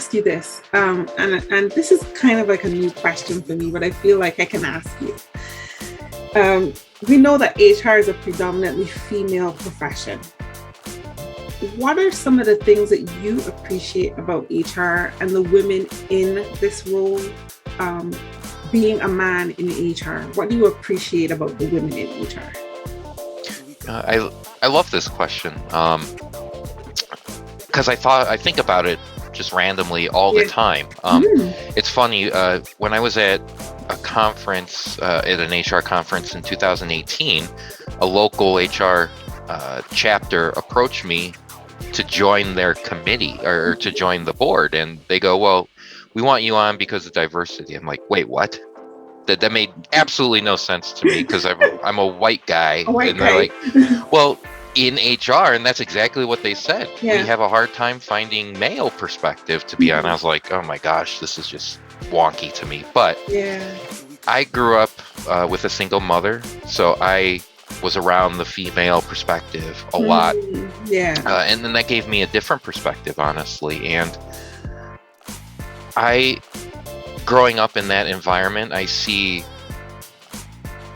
ask you this, and this is kind of like a new question for me, but I feel like I can ask you. We know that HR is a predominantly female profession. What are some of the things that you appreciate about HR and the women in this role? Being a man in HR, what do you appreciate about the women in HR? I love this question because I think about it just randomly all the time. It's funny, when I was at a conference, at an HR conference in 2018, a local HR chapter approached me to join their committee or to join the board, and they go, well, we want you on because of diversity. I'm like, wait, what? That made absolutely no sense to me because I'm a white guy. And they're like, well, in HR, and that's exactly what they said. We have a hard time finding male perspective to be on. I was like, oh my gosh, this is just wonky to me. But I grew up with a single mother, so I was around the female perspective a lot. And then that gave me a different perspective, honestly. And growing up in that environment, I see,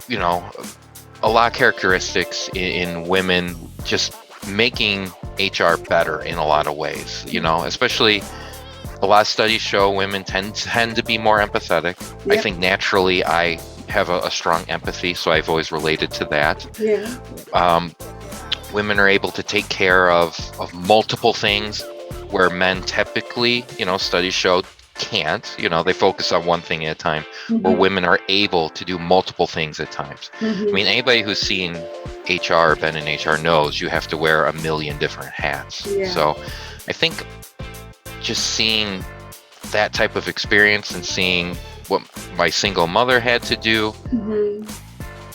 a lot of characteristics in women just making HR better in a lot of ways, especially a lot of studies show women tend to be more empathetic. I think naturally I have a strong empathy, so I've always related to that. Women are able to take care of multiple things where men typically, studies show can't. They focus on one thing at a time, where women are able to do multiple things at times. I mean, anybody who's seen HR or been in HR knows you have to wear a million different hats. So I think just seeing that type of experience and seeing what my single mother had to do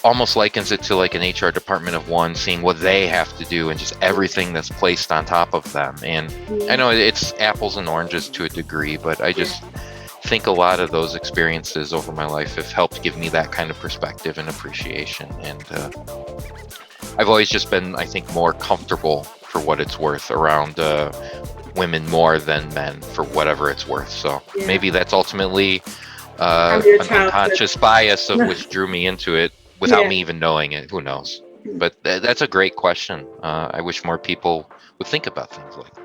almost likens it to like an HR department of one, seeing what they have to do and just everything that's placed on top of them. And I know it's apples and oranges to a degree, but I just think a lot of those experiences over my life have helped give me that kind of perspective and appreciation. And I've always just been, I think, more comfortable, for what it's worth, around women more than men, for whatever it's worth. So maybe that's ultimately an unconscious bias of which drew me into it without me even knowing it. Who knows? But that's a great question. I wish more people would think about things like that.